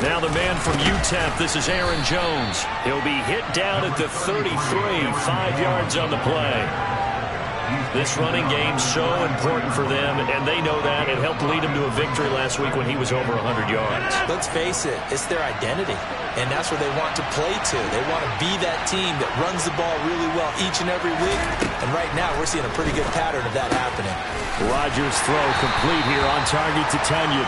Now the man from UTEP, this is Aaron Jones. He'll be hit down at the 33, 5 yards on the play. This running game's so important for them, and they know that. It helped lead him to a victory last week when he was over 100 yards. Let's face it, it's their identity, and that's where they want to play to. They want to be that team that runs the ball really well each and every week, and right now we're seeing a pretty good pattern of that happening. Rodgers' throw complete here on target to Tunyon.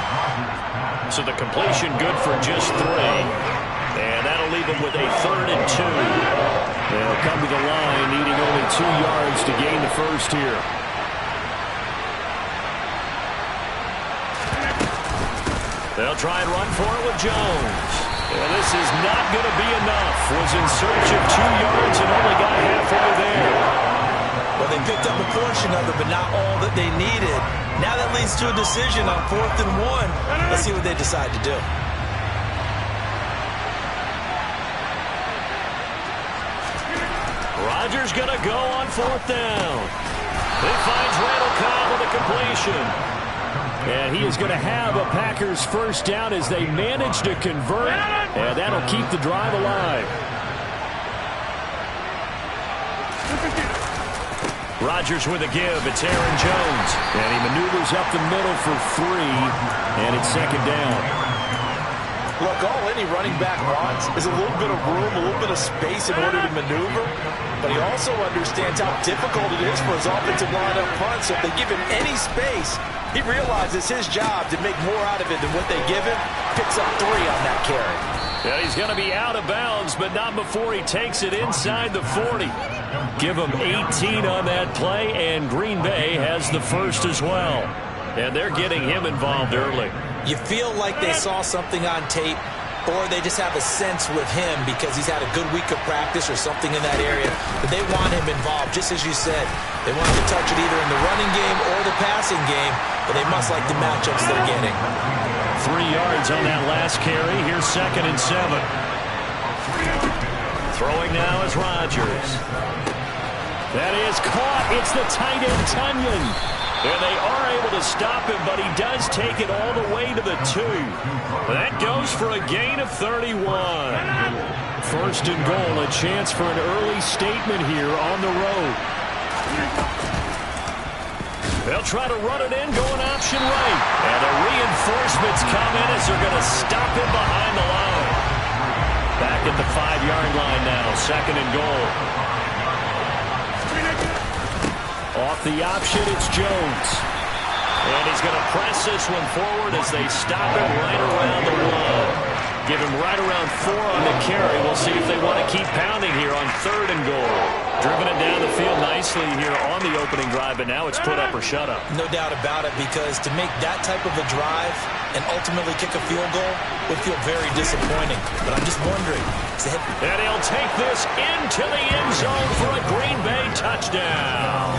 So the completion good for just 3. And that'll leave him with a 3rd and 2. They'll come to the line, needing only 2 yards to gain the first here. They'll try and run for it with Jones. And this is not going to be enough. Was in search of 2 yards and only got halfway there. Well, they picked up a portion of it, but not all that they needed. Now that leads to a decision on 4th and 1. Let's see what they decide to do. Rodgers going to go on 4th down. He finds Randall Cobb with a completion. And he is going to have a Packers first down as they manage to convert. And that'll keep the drive alive. Rodgers with a give. It's Aaron Jones. And he maneuvers up the middle for 3. And it's 2nd down. Look, all any running back wants is a little bit of room, a little bit of space in order to maneuver. But he also understands how difficult it is for his offensive line up front. So if they give him any space, he realizes his job to make more out of it than what they give him. Picks up 3 on that carry. Yeah, he's going to be out of bounds, but not before he takes it inside the 40. Give him 18 on that play, and Green Bay has the first as well. And they're getting him involved early. You feel like they saw something on tape, or they just have a sense with him because he's had a good week of practice or something in that area. But they want him involved, just as you said. They want him to touch it either in the running game or the passing game, but they must like the matchups they're getting. 3 yards on that last carry. Here's 2nd and 7. Throwing now is Rodgers. That is caught. It's the tight end, Tunyon. And they are able to stop him, but he does take it all the way to the 2. That goes for a gain of 31. 1st and goal, a chance for an early statement here on the road. They'll try to run it in, going option right. And the reinforcements come in as they're going to stop him behind the line. Back at the 5-yard line now, 2nd and goal. Off the option, it's Jones. And he's going to press this one forward as they stop him right around the 1. Give him right around 4 on the carry. We'll see if they want to keep pounding here on 3rd and goal. Driven it down the field nicely here on the opening drive, but now it's put up or shut up. No doubt about it, because to make that type of a drive and ultimately kick a field goal would feel very disappointing. But I'm just wondering. And he'll take this into the end zone for a Green Bay touchdown.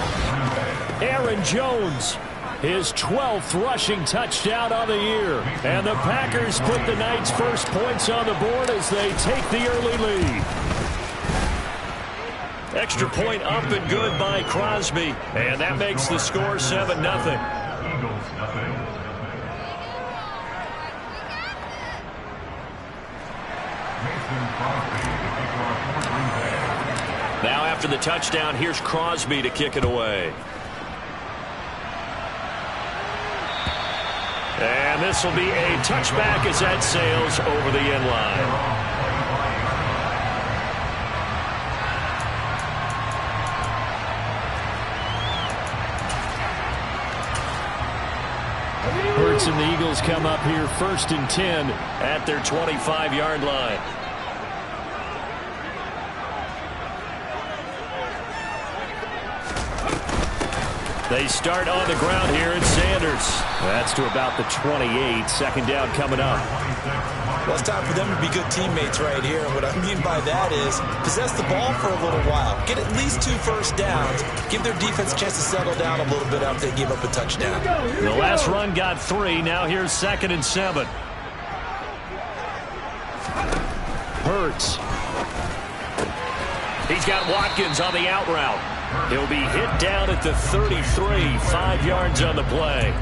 Aaron Jones, his 12th rushing touchdown of the year. And the Packers put the night's first points on the board as they take the early lead. Extra point up and good by Crosby. And that makes the score 7-0. Now after the touchdown, here's Crosby to kick it away. And this will be a touchback as that sails over the end line. Hurts and the Eagles come up here 1st and 10 at their 25-yard line. They start on the ground here at Sanders. That's to about the 28. 2nd down coming up. Well, it's time for them to be good teammates right here. And what I mean by that is possess the ball for a little while. Get at least 2 first downs. Give their defense a chance to settle down a little bit after they give up a touchdown. The last run got 3. Now here's 2nd and 7. Hurts. He's got Watkins on the out route. He'll be hit down at the 33, 5 yards on the play.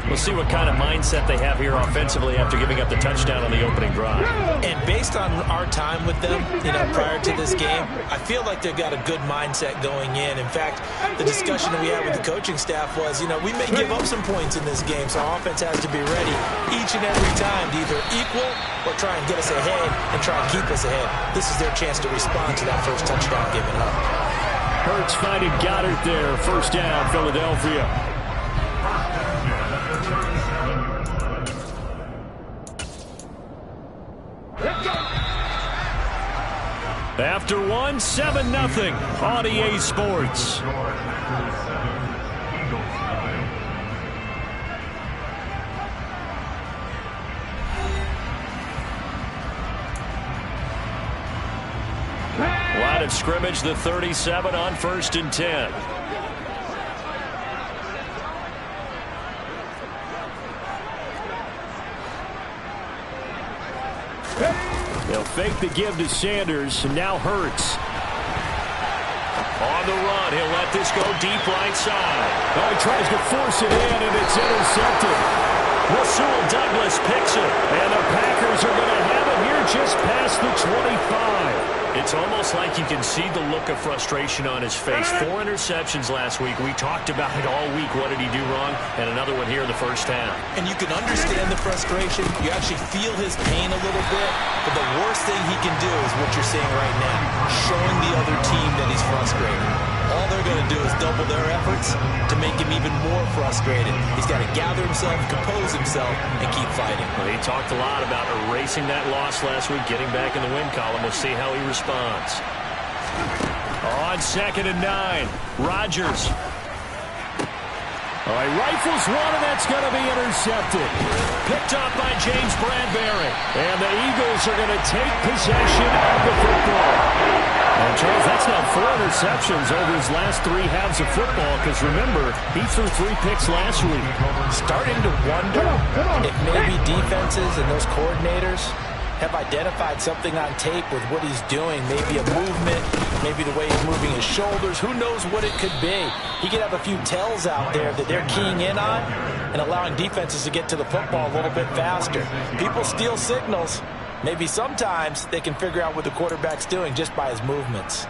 We'll see what kind of mindset they have here offensively after giving up the touchdown on the opening drive. And based on our time with them, prior to this game, I feel like they've got a good mindset going in. In fact, the discussion that we had with the coaching staff was, we may give up some points in this game, so our offense has to be ready each and every time to either equal or try and get us ahead and try and keep us ahead. This is their chance to respond to that first touchdown given up. Hurts finding Goddard there. First down, Philadelphia. After one, 7-0 on EA Sports. Line of scrimmage, the 37 on 1st and 10. They'll fake the give to Sanders, and now Hurts. On the run, he'll let this go deep right side. Oh, he tries to force it in, and it's intercepted. Rasul Douglas picks it, and the Packers are going to have it here just past the 25. It's almost like you can see the look of frustration on his face. 4 interceptions last week. We talked about it all week. What did he do wrong? And another one here in the first half. And you can understand the frustration. You actually feel his pain a little bit. But the worst thing he can do is what you're seeing right now, showing the other team that he's frustrated. All they're going to do is double their efforts to make him even more frustrated. He's got to gather himself, compose himself, and keep fighting. Well, he talked a lot about erasing that loss last week, getting back in the win column. We'll see how he responds. On 2nd and 9, Rodgers. All right, rifles one, and that's going to be intercepted. Picked up by James Bradbury. And the Eagles are going to take possession of the football. And Charles, that's now 4 interceptions over his last 3 halves of football, because remember, he threw 3 picks last week. Starting to wonder if maybe defenses and those coordinators have identified something on tape with what he's doing. Maybe a movement, maybe the way he's moving his shoulders. Who knows what it could be? He could have a few tells out there that they're keying in on and allowing defenses to get to the football a little bit faster. People steal signals. Maybe sometimes they can figure out what the quarterback's doing just by his movements.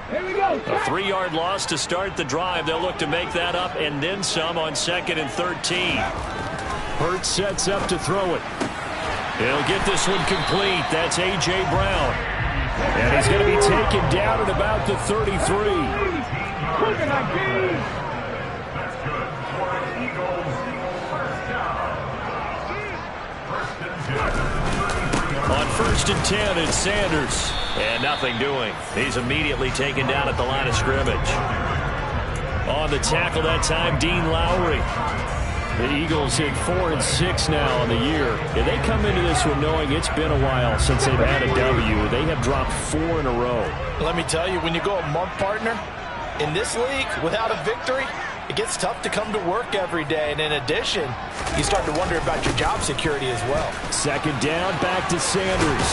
Here we go. A 3-yard loss to start the drive. They'll look to make that up and then some on 2nd and 13. Hurts sets up to throw it. He'll get this one complete. That's A.J. Brown. And he's going to be taken down at about the 33. On 1st and 10, it's Sanders. And nothing doing. He's immediately taken down at the line of scrimmage. On the tackle that time, Dean Lowry. The Eagles hit 4-6 now on the year. And they come into this one knowing it's been a while since they've had a W. They have dropped 4 in a row. Let me tell you, when you go a month, partner, in this league, without a victory, it gets tough to come to work every day. And in addition, you start to wonder about your job security as well. 2nd down, back to Sanders.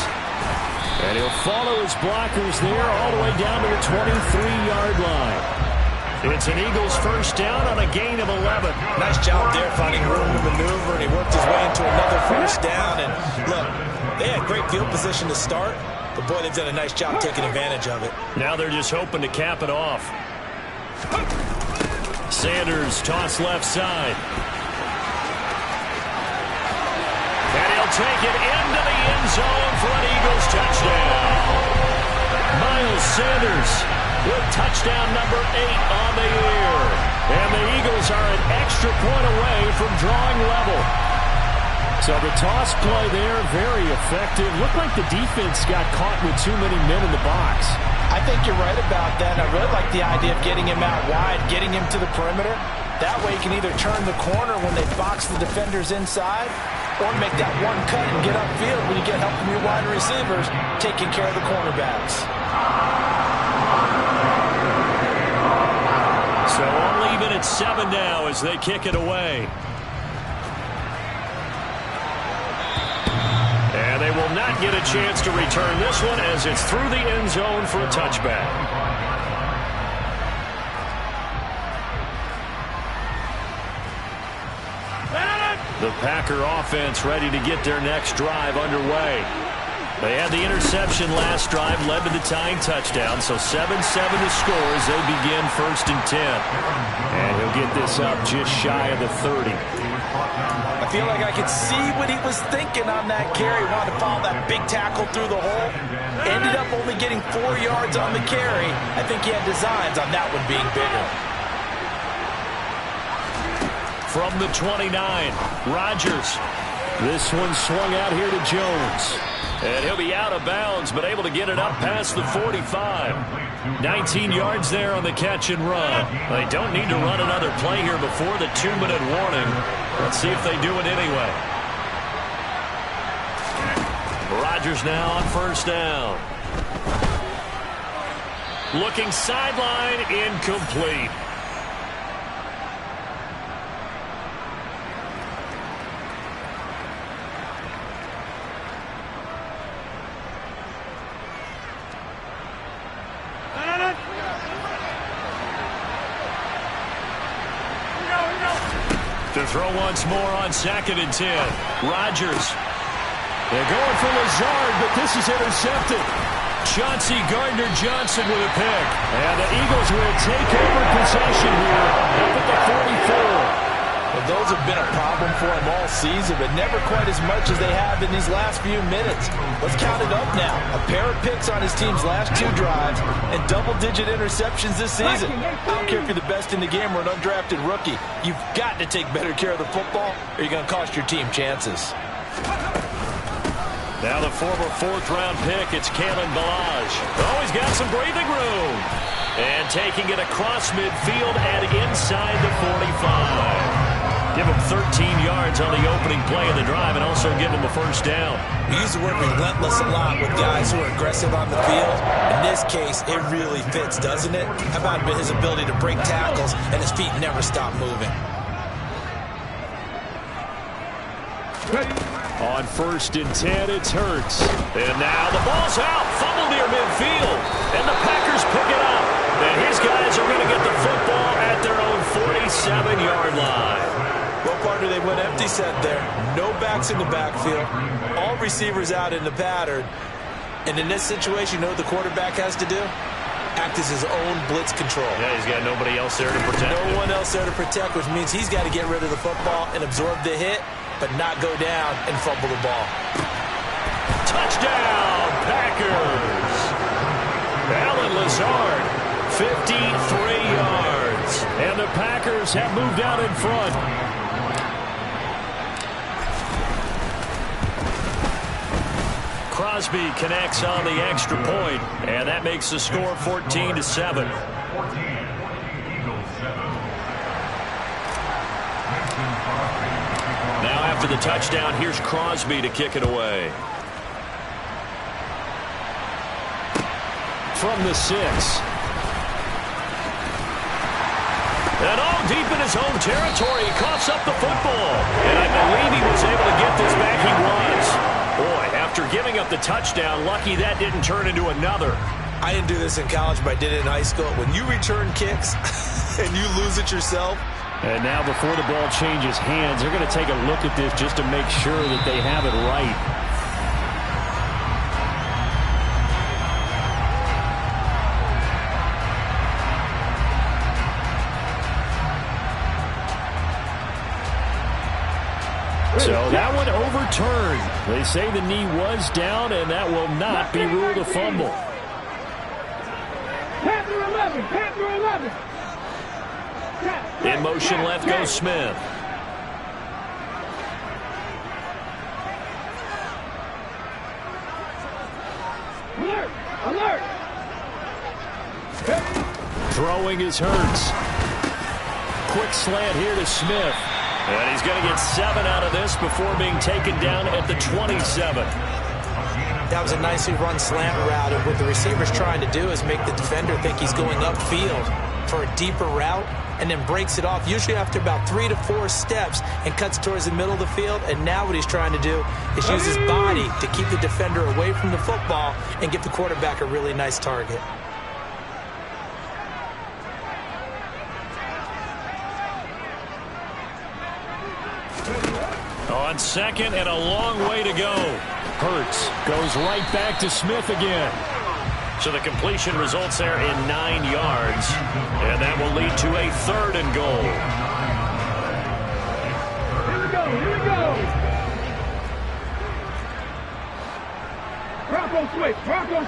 And he'll follow his blockers there all the way down to the 23-yard line. It's an Eagles first down on a gain of 11. Nice job there finding room to maneuver, and he worked his way into another first down. And look, they had great field position to start, but boy, they've done a nice job taking advantage of it. Now they're just hoping to cap it off. Sanders toss left side. And he'll take it into the end zone for an Eagles touchdown. Miles Sanders with touchdown number 8 on the year. And the Eagles are an extra point away from drawing level. So the toss play there, very effective. Looked like the defense got caught with too many men in the box. I think you're right about that. I really like the idea of getting him out wide, getting him to the perimeter. That way you can either turn the corner when they box the defenders inside or make that one cut and get upfield when you get help from your wide receivers taking care of the cornerbacks. So only even at 7 now as they kick it away. And they will not not get a chance to return this one as it's through the end zone for a touchback. The Packer offense ready to get their next drive underway. They had the interception last drive, led to the tying touchdown, so 7-7 the score as they begin 1st and 10. And he'll get this up just shy of the 30. I feel like I could see what he was thinking on that carry. Wanted to follow that big tackle through the hole. Ended up only getting 4 yards on the carry. I think he had designs on that one being bigger. From the 29, Rodgers. This one swung out here to Jones. And he'll be out of bounds, but able to get it up past the 45. 19 yards there on the catch and run. They don't need to run another play here before the 2-minute warning. Let's see if they do it anyway. Rodgers now on 1st down. Looking sideline, incomplete. To throw once more on 2nd and 10. Rodgers. They're going for Lazard, but this is intercepted. Chauncey Gardner-Johnson with a pick. And the Eagles will take over possession here up at the 44. Well, those have been a problem for him all season, but never quite as much as they have in these last few minutes. Let's count it up now. A pair of picks on his team's last 2 drives and double-digit interceptions this season. I don't care if you're the best in the game or an undrafted rookie. You've got to take better care of the football or you're going to cost your team chances. Now the former 4th-round pick, it's Kalen Ballage. Oh, he's got some breathing room. And taking it across midfield and inside the 45. Give him 13 yards on the opening play of the drive and also give him a 1st down. We use the word relentless a lot with guys who are aggressive on the field. In this case, it really fits, doesn't it? How about his ability to break tackles and his feet never stop moving? On 1st and 10, it's Hurts. And now the ball's out. Fumble near midfield. And the Packers pick it up. And his guys are going to get the football at their own 47-yard line. Well, partner, they went empty set there. No backs in the backfield. All receivers out in the pattern. And in this situation, you know what the quarterback has to do? Act as his own blitz control. Yeah, he's got nobody else there to protect him. No one else there to protect, which means he's got to get rid of the football and absorb the hit, but not go down and fumble the ball. Touchdown, Packers! Alan Lazard, 53 yards. And the Packers have moved out in front. Crosby connects on the extra point, and that makes the score 14-7. Now after the touchdown, here's Crosby to kick it away. From the 6. And all deep in his own territory, he coughs up the football. And I believe he was able to get this back. He was. Boy, after giving up the touchdown, lucky that didn't turn into another. I didn't do this in college, but I did it in high school. When you return kicks and you lose it yourself. And now before the ball changes hands, they're going to take a look at this just to make sure that they have it right. So that one overturned. They say the knee was down, and that will not be ruled a fumble. Panther 11, Panther 11. In motion left goes Smith. Alert, alert. Throwing is Hurts. Quick slant here to Smith. And he's going to get 7 out of this before being taken down at the 27. That was a nicely run slant route, and what the receiver's trying to do is make the defender think he's going upfield for a deeper route, and then breaks it off, usually after about 3 to 4 steps, and cuts towards the middle of the field. And now what he's trying to do is use his body to keep the defender away from the football and give the quarterback a really nice target. On second and a long way to go. Hurts goes right back to Smith again. So the completion results there in 9 yards. And that will lead to a 3rd and goal. Here we go, here we go. Bronco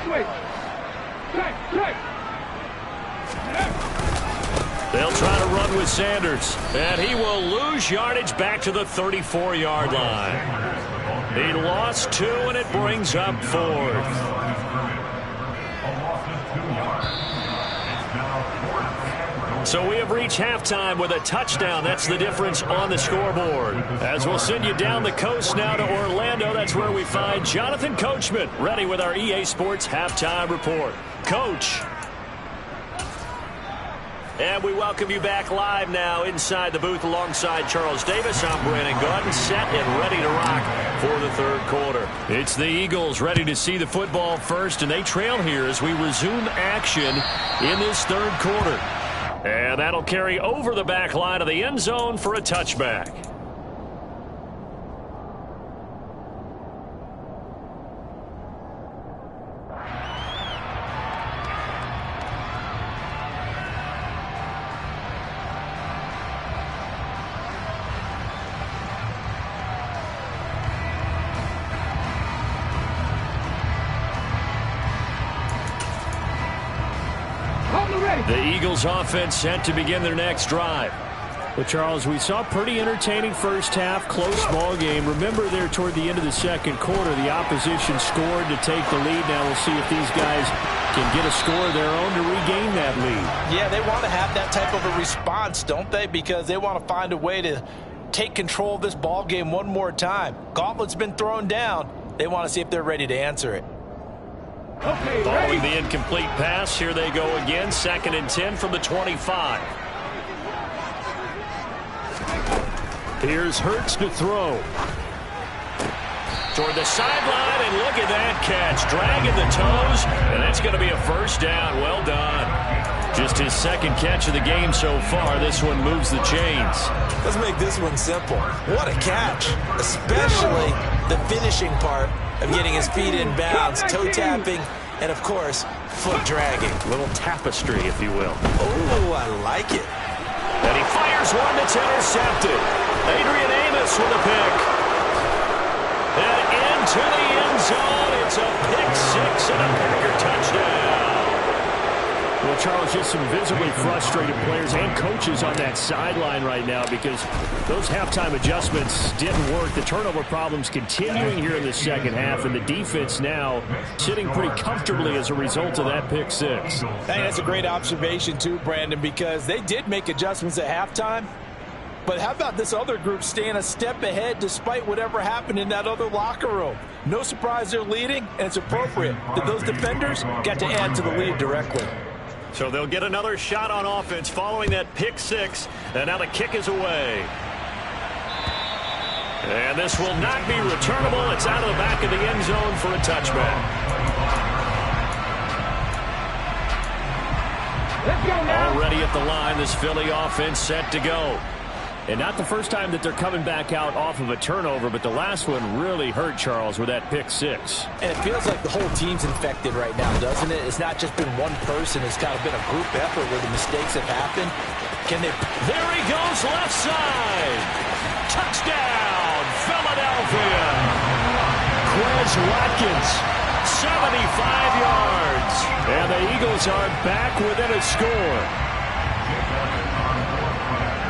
switch. Check. They'll try to run with Sanders. And he will lose yardage back to the 34-yard line. He lost 2, and it brings up 4th. So we have reached halftime with a touchdown. That's the difference on the scoreboard. As we'll send you down the coast now to Orlando, that's where we find Jonathan Coachman ready with our EA Sports halftime report. Coach. And we welcome you back live now inside the booth alongside Charles Davis. I'm Brandon Gaudin, set and ready to rock for the 3rd quarter. It's the Eagles ready to see the football first, and they trail here as we resume action in this 3rd quarter. And that'll carry over the back line of the end zone for a touchback. The Eagles offense set to begin their next drive. Well, Charles, we saw pretty entertaining first half, close ball game. Remember there toward the end of the 2nd quarter, the opposition scored to take the lead. Now we'll see if these guys can get a score of their own to regain that lead. Yeah, they want to have that type of a response, don't they? Because they want to find a way to take control of this ball game one more time. Gauntlet's been thrown down. They want to see if they're ready to answer it. Okay, following the incomplete pass, here they go again. 2nd and 10 from the 25. Here's Hurts to throw. Toward the sideline, and look at that catch. Dragging the toes, and that's going to be a 1st down. Well done. Just his 2nd catch of the game so far. This one moves the chains. Let's make this one simple. What a catch, especially the finishing part of getting his feet in bounds, toe tapping, and of course, foot dragging. A little tapestry, if you will. Oh, I like it. And he fires one that's intercepted. Adrian Amos with a pick. And into the end zone. It's a pick 6 and a Packer touchdown. Well, Charles, just some visibly frustrated players and coaches on that sideline right now because those halftime adjustments didn't work. The turnover problems continuing here in the 2nd half, and the defense now sitting pretty comfortably as a result of that pick 6. I think that's a great observation too, Brandon, because they did make adjustments at halftime. But how about this other group staying a step ahead despite whatever happened in that other locker room? No surprise they're leading, and it's appropriate that those defenders got to add to the lead directly. So they'll get another shot on offense following that pick 6, and now the kick is away. And this will not be returnable. It's out of the back of the end zone for a touchback. Let's go now. Already at the line, this Philly offense set to go. And not the first time that they're coming back out off of a turnover, but the last one really hurt Charles with that pick 6. And it feels like the whole team's infected right now, doesn't it? It's not just been one person. It's kind of been a group effort where the mistakes have happened. Can they... There he goes, left side. Touchdown, Philadelphia. Quez Watkins, 75 yards. And the Eagles are back within a score.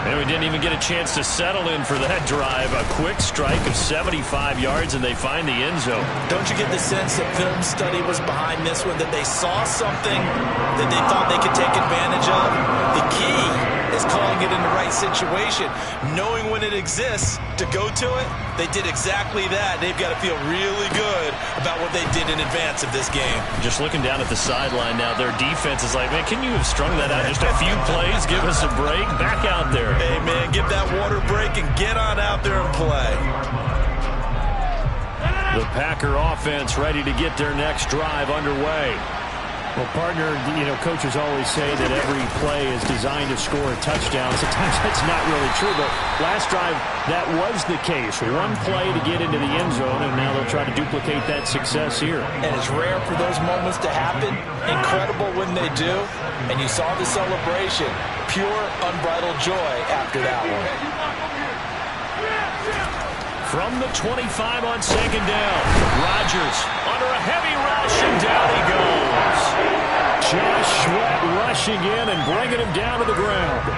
And we didn't even get a chance to settle in for that drive. A quick strike of 75 yards, and they find the end zone. Don't you get the sense that film study was behind this one, that they saw something that they thought they could take advantage of? The key is just calling it in the right situation. Knowing when it exists to go to it, they did exactly that. They've got to feel really good about what they did in advance of this game. Just looking down at the sideline now, their defense is like, man, can you have strung that out just a few plays? Give us a break. Back out there. Hey, man, give that water break and get on out there and play. The Packer offense ready to get their next drive underway. Well, partner, coaches always say that every play is designed to score a touchdown. Sometimes that's not really true, but last drive, that was the case. One play to get into the end zone, and now they'll try to duplicate that success here. And it's rare for those moments to happen. Incredible when they do. And you saw the celebration. Pure, unbridled joy after that one. From the 25 on second down, Rodgers under a heavy rush, and down he goes. Josh Sweat rushing in and bringing him down to the ground.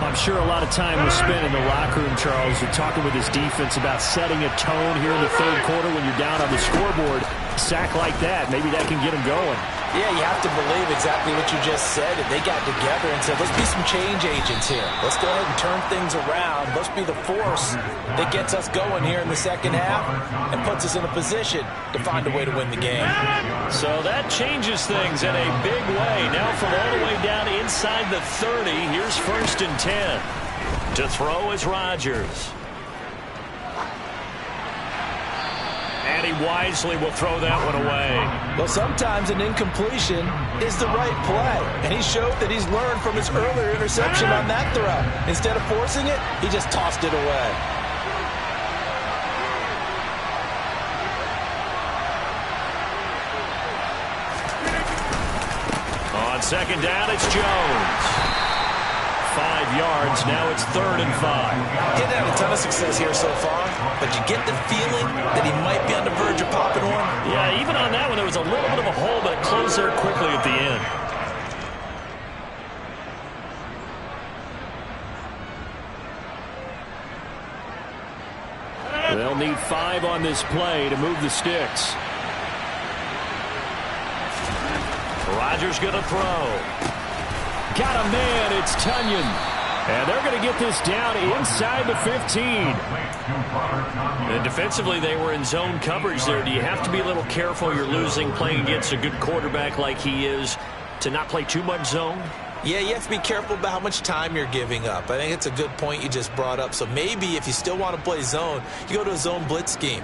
I'm sure a lot of time was spent in the locker room, Charles, talking with his defense about setting a tone here in the third quarter when you're down on the scoreboard. A sack like that, maybe that can get him going. Yeah, you have to believe exactly what you just said. If they got together and said, let's be some change agents here. Let's go ahead and turn things around. Let's be the force that gets us going here in the second half and puts us in a position to find a way to win the game. So that changes things in a big way. Now from all the way down inside the 30, here's 1st and 10. To throw is Rodgers. And he wisely will throw that one away. Well, sometimes an incompletion is the right play. And he showed that he's learned from his earlier interception on that throw. Instead of forcing it, he just tossed it away. On second down, it's Jones. 5 yards. Now it's 3rd and 5. He's had a ton of success here so far, but you get the feeling that he might be on the verge of popping one. Yeah, even on that one, there was a little bit of a hole, but it closed there quickly at the end. They'll need 5 on this play to move the sticks. Rodgers going to throw. Got a man, it's Tunyon. And they're going to get this down inside the 15. And defensively, they were in zone coverage there. Do you have to be a little careful? You're losing playing against a good quarterback like he is to not play too much zone? Yeah, you have to be careful about how much time you're giving up. I think it's a good point you just brought up. So maybe if you still want to play zone, you go to a zone blitz scheme.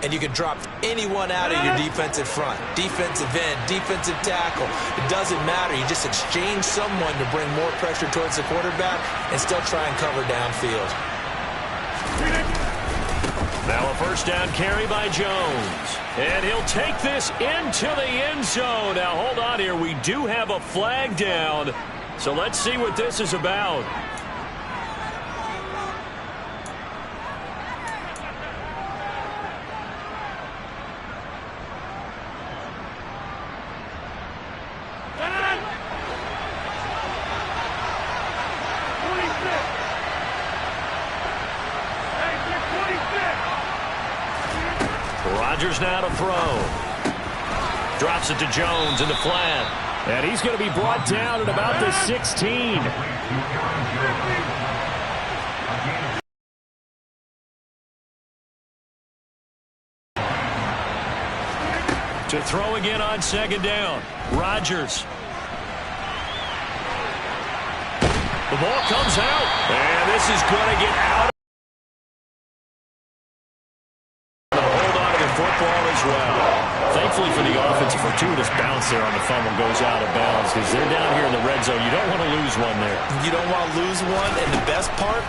And you can drop anyone out of your defensive front. Defensive end, defensive tackle. It doesn't matter. You just exchange someone to bring more pressure towards the quarterback and still try and cover downfield. Now a 1st down carry by Jones. And he'll take this into the end zone. Now hold on here. We do have a flag down. So let's see what this is about. Rodgers now to throw. Drops it to Jones in the flat. And he's going to be brought down at about the 16. To throw again on second down. Rodgers. The ball comes out. And this is going to get out. Hold on to the football as well. Thankfully for the offense, a fortuitous bounce there on the fumble goes out of bounds because they're down here in the red zone. You don't want to lose one there. You don't want to lose one, and the best part,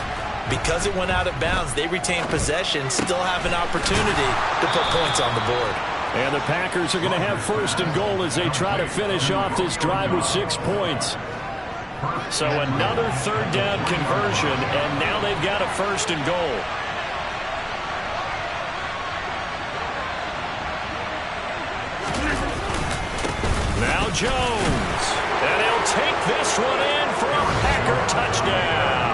because it went out of bounds, they retain possession, still have an opportunity to put points on the board. And the Packers are going to have 1st and goal as they try to finish off this drive with 6 points. So another 3rd down conversion, and now they've got a 1st and goal. Now Jones. And he'll take this one in for a Packer touchdown.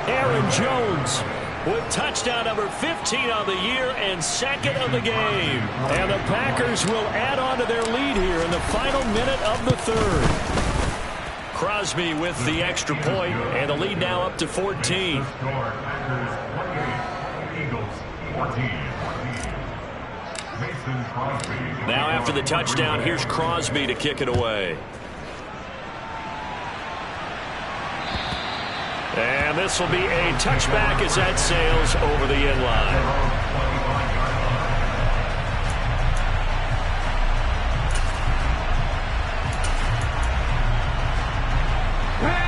Aaron Jones with touchdown number 15 on the year and 2nd of the game. And the Packers will add on to their lead here in the final minute of the 3rd. Crosby with the extra point, and the lead now up to 14. Now after the touchdown, here's Crosby to kick it away. And this will be a touchback as that sails over the end line.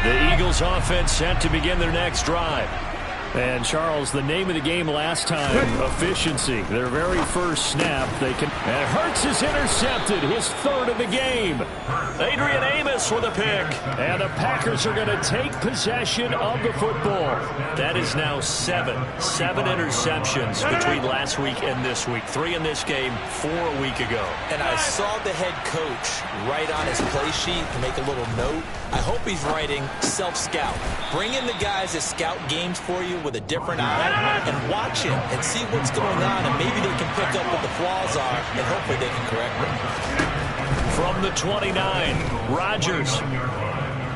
The Eagles offense set to begin their next drive. And, Charles, the name of the game last time, efficiency. Their very first snap, and Hurts is intercepted, his third of the game. Adrian Amos with a pick. And the Packers are going to take possession of the football. That is now seven interceptions between last week and this week. 3 in this game, 4 a week ago. And I saw the head coach write on his play sheet and make a little note. I hope he's writing self-scout. Bring in the guys that scout games for you with a different eye and watch him and see what's going on, and maybe they can pick up what the flaws are, and hopefully they can correct them. From the 29, Rodgers.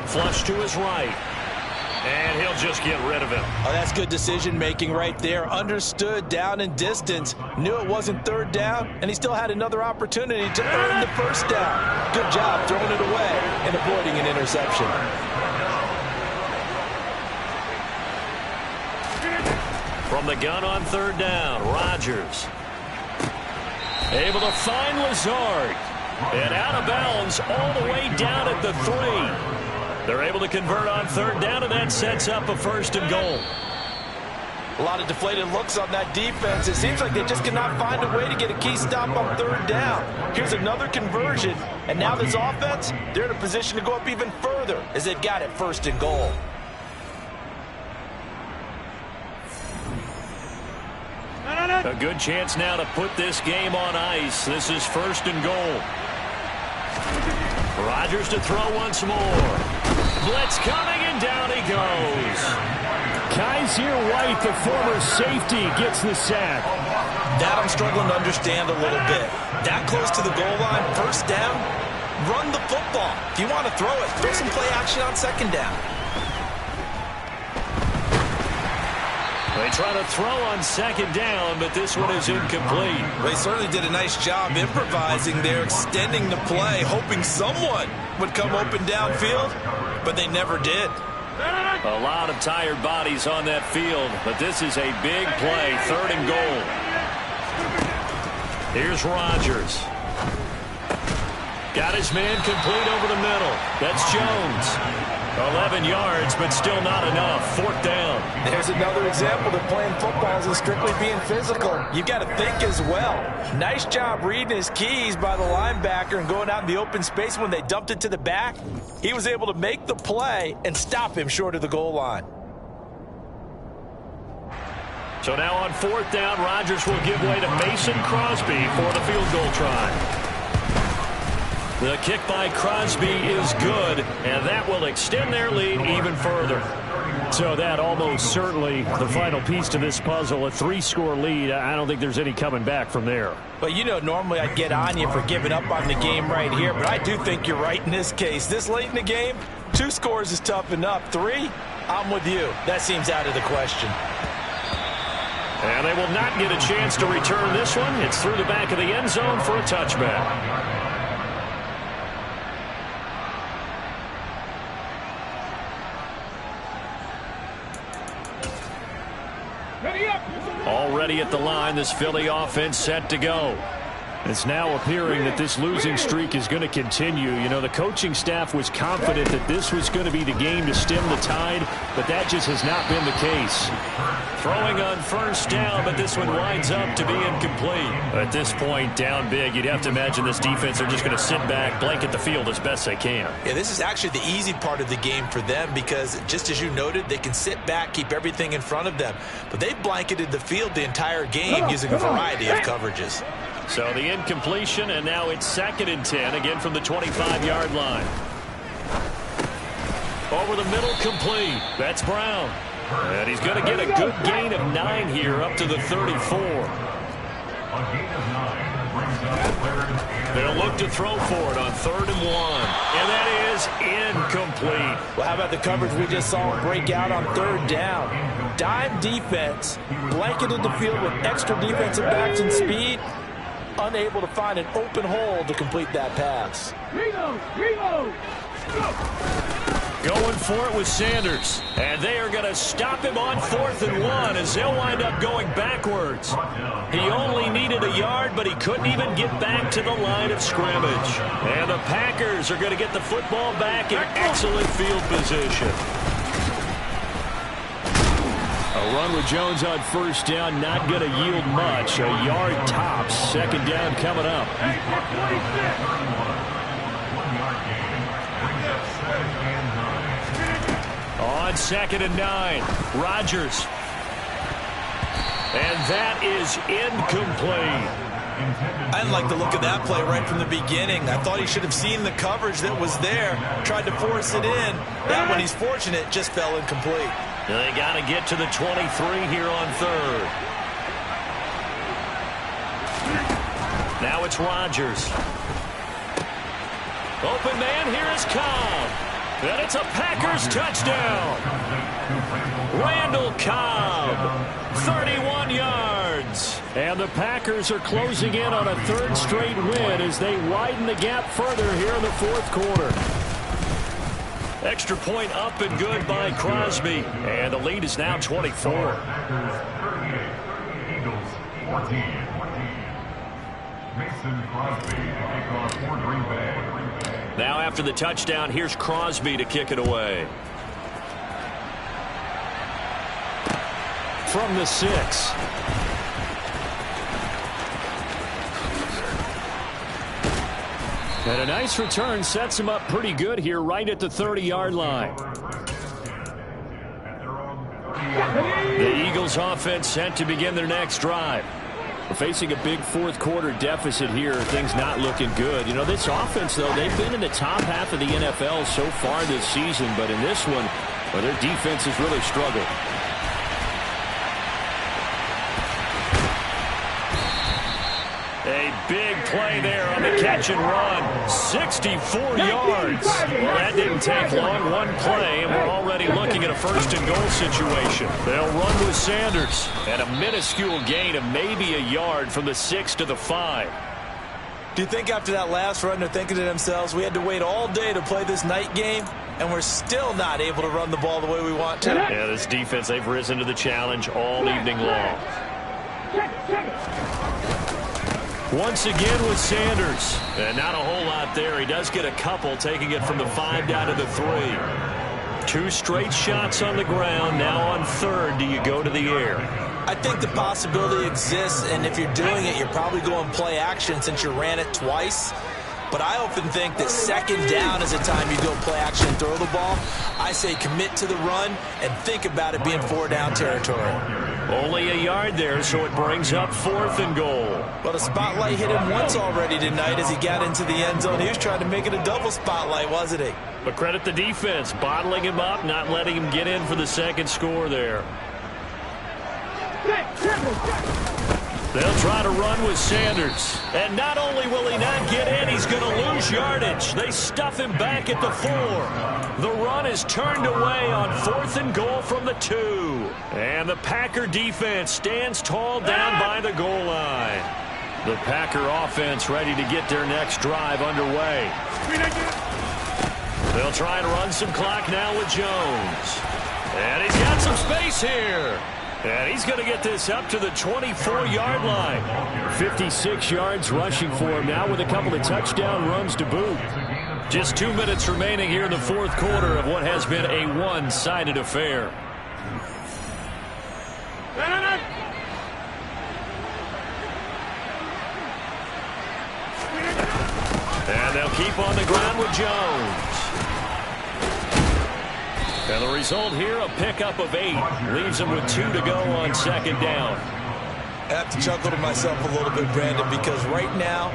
Flush to his right. And he'll just get rid of him. Oh, that's good decision-making right there. Understood down and distance. Knew it wasn't third down, and he still had another opportunity to earn the first down. Good job throwing it away and avoiding an interception. From the gun on third down, Rodgers. Able to find Lazard. And out of bounds all the way down at the 3. They're able to convert on third down, and that sets up a 1st and goal. A lot of deflated looks on that defense. It seems like they just cannot find a way to get a key stop on third down. Here's another conversion, and now this offense, they're in a position to go up even further as they've got it 1st and goal. A good chance now to put this game on ice. This is 1st and goal. Rodgers to throw once more. Blitz coming, and down he goes. Kaiser White, the former safety, gets the sack. That I'm struggling to understand a little bit. That close to the goal line, 1st down, run the football. If you want to throw it, throw some play action on 2nd down. They try to throw on 2nd down, but this one is incomplete. They certainly did a nice job improvising there, extending the play, hoping someone would come open downfield, but they never did. A lot of tired bodies on that field, but this is a big play, 3rd and goal. Here's Rodgers. Got his man complete over the middle. That's Jones. 11 yards, but still not enough. 4th down. There's another example that playing football isn't strictly being physical. You've got to think as well. Nice job reading his keys by the linebacker and going out in the open space. When they dumped it to the back, he was able to make the play and stop him short of the goal line. So now on 4th down, Rodgers will give way to Mason Crosby for the field goal try. The kick by Crosby is good, and that will extend their lead even further. So that almost certainly the final piece to this puzzle, a 3-score lead. I don't think there's any coming back from there. But, you know, normally I'd get on you for giving up on the game right here, but I do think you're right in this case. This late in the game, 2 scores is tough enough. 3, I'm with you. That seems out of the question. And they will not get a chance to return this one. It's through the back of the end zone for a touchback. Already at the line, this Philly offense set to go. It's now appearing that this losing streak is going to continue. You know, the coaching staff was confident that this was going to be the game to stem the tide, but that just has not been the case. Throwing on 1st down, but this one winds up to be incomplete. At this point, down big, you'd have to imagine this defense are just going to sit back, blanket the field as best they can. Yeah, this is actually the easy part of the game for them because, just as you noted, they can sit back, keep everything in front of them. But they've blanketed the field the entire game using a variety of coverages. So the incompletion, and now it's 2nd and 10, again from the 25-yard line. Over the middle, complete. That's Brown. And he's going to get a good gain of 9 here, up to the 34. They'll look to throw for it on 3rd and 1. And that is is incomplete. Well, how about the coverage we just saw him break out on third down? Dime defense, blanketed the field with extra defensive backs and speed, unable to find an open hole to complete that pass. Reload! Going for it with Sanders. And they are going to stop him on 4th and 1 as they'll wind up going backwards. He only needed a yard, but he couldn't even get back to the line of scrimmage. And the Packers are going to get the football back in excellent field position. A run with Jones on first down, not going to yield much. A yard tops. Second down coming up. On 2nd and 9, Rodgers. And that is incomplete. I didn't like the look of that play right from the beginning. I thought he should have seen the coverage that was there, tried to force it in. That one, he's fortunate, just fell incomplete. They got to get to the 23 here on 3rd. Now it's Rodgers. Open man, here is Cobb. And it's a Packers touchdown. Randall Cobb, 31 yards. And the Packers are closing in on a 3rd straight win as they widen the gap further here in the 4th quarter. Extra point up and good by Crosby. And the lead is now 24. Eagles 14. Mason Crosby kickoff for Green Bay. Now after the touchdown, here's Crosby to kick it away. From the 6. And a nice return sets him up pretty good here right at the 30-yard line. The Eagles offense set to begin their next drive. We're facing a big 4th quarter deficit here. Things not looking good. You know, this offense, though, they've been in the top half of the NFL so far this season. But in this one, well, their defense has really struggled. A big play there on the catch and run. 64 yards. Well, that didn't take long. One play, and we're already looking at a 1st and goal situation. They'll run with Sanders. And a minuscule gain of maybe a yard from the 6 to the 5. Do you think after that last run they're thinking to themselves, we had to wait all day to play this night game, and we're still not able to run the ball the way we want to? Yeah, this defense, they've risen to the challenge all evening long. Once again with Sanders. And not a whole lot there. He does get a couple, taking it from the 5 down to the 3. 2 straight shots on the ground. Now on 3rd, do you go to the air? I think the possibility exists, and if you're doing it, you're probably going play action since you ran it twice. But I often think that 2nd down is a time you go play action and throw the ball. I say commit to the run and think about it being 4-down territory. Only a yard there, so it brings up 4th and goal. But a spotlight hit him once already tonight as he got into the end zone. He was trying to make it a double spotlight, wasn't he? But credit the defense, bottling him up, not letting him get in for the 2nd score there. They'll try to run with Sanders. And not only will he not get in, he's going to lose yardage. They stuff him back at the 4. The run is turned away on 4th and goal from the 2. And the Packer defense stands tall down by the goal line. The Packer offense ready to get their next drive underway. They'll try and run some clock now with Jones. And he's got some space here. And he's going to get this up to the 24-yard line. 56 yards rushing for him now with a couple of touchdown runs to boot. Just 2 minutes remaining here in the 4th quarter of what has been a one-sided affair. And they'll keep on the ground with Jones. And the result here, a pickup of 8. Leaves them with 2 to go on 2nd down. I have to chuckle to myself a little bit, Brandon, because right now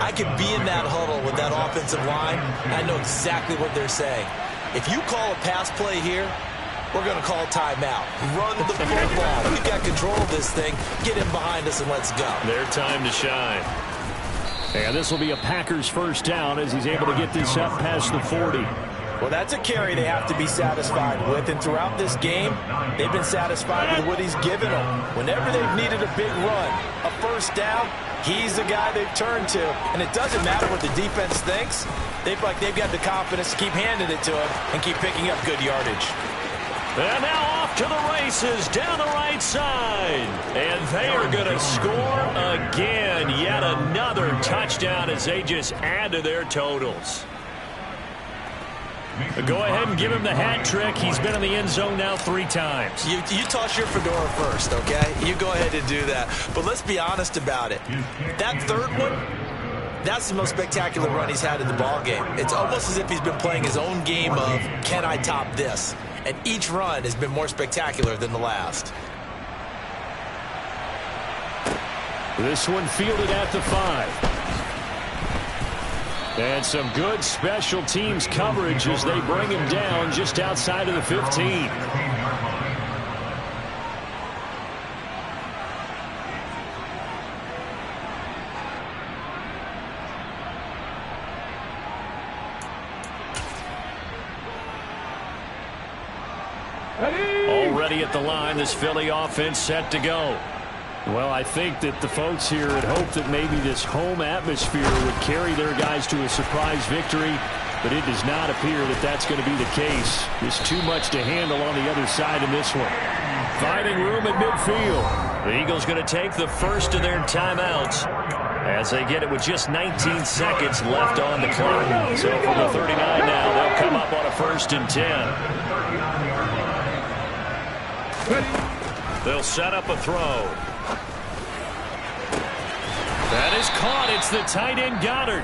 I could be in that huddle with that offensive line, and I know exactly what they're saying. If you call a pass play here, we're going to call timeout. Run the football. We've got control of this thing. Get in behind us and let's go. Their time to shine. And this will be a Packers 1st down as he's able to get this up past the 40. Well, that's a carry they have to be satisfied with, and throughout this game, they've been satisfied with what he's given them. Whenever they've needed a big run, a first down, he's the guy they've turned to. And it doesn't matter what the defense thinks. They've got the confidence to keep handing it to him and keep picking up good yardage. And now off to the races down the right side. And they are going to score again. Yet another touchdown as they just add to their totals. Go ahead and give him the hat trick. He's been in the end zone now 3 times. You toss your fedora first, okay? You go ahead and do that. But let's be honest about it. That third one, that's the most spectacular run he's had in the ballgame. It's almost as if he's been playing his own game of, can I top this? And each run has been more spectacular than the last. This one fielded at the 5. And some good special teams coverage as they bring him down just outside of the 15. Already at the line, this Philly offense set to go. Well, I think that the folks here had hoped that maybe this home atmosphere would carry their guys to a surprise victory, but it does not appear that that's going to be the case. There's too much to handle on the other side in this one. Finding room at midfield. The Eagles going to take the first of their timeouts as they get it with just 19 seconds left on the clock. So from the 39 now, they'll come up on a 1st and 10. They'll set up a throw. That is caught. It's the tight end Goddard.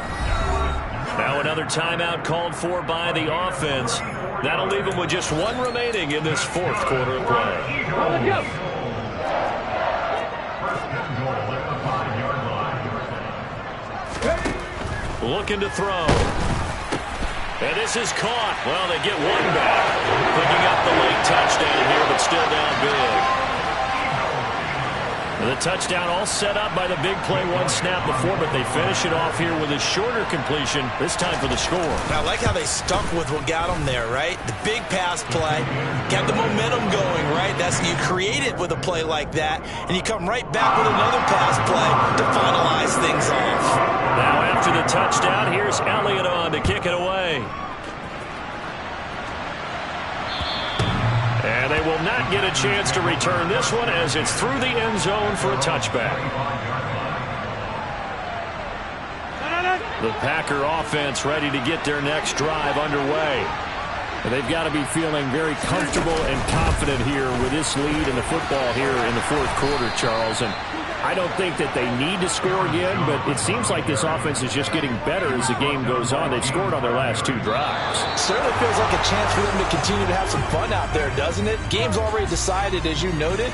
Now another timeout called for by the offense. That'll leave them with just 1 remaining in this 4th quarter of play. Looking to throw. And this is caught. Well, they get 1 back. Picking up the late touchdown here, but still down big. The touchdown all set up by the big play 1 snap before, but they finish it off here with a shorter completion, this time for the score. Now, I like how they stuck with what got them there, right? The big pass play, got the momentum going, right? You create it with a play like that, and you come right back with another pass play to finalize things off. Now, after the touchdown, here's Elliott on to kick it away. And they will not get a chance to return this one as it's through the end zone for a touchback. The Packer offense ready to get their next drive underway. And they've got to be feeling very comfortable and confident here with this lead in the football here in the 4th quarter, Charles. And I don't think that they need to score again, but it seems like this offense is just getting better as the game goes on. They've scored on their last 2 drives. Certainly feels like a chance for them to continue to have some fun out there, doesn't it? Game's already decided, as you noted.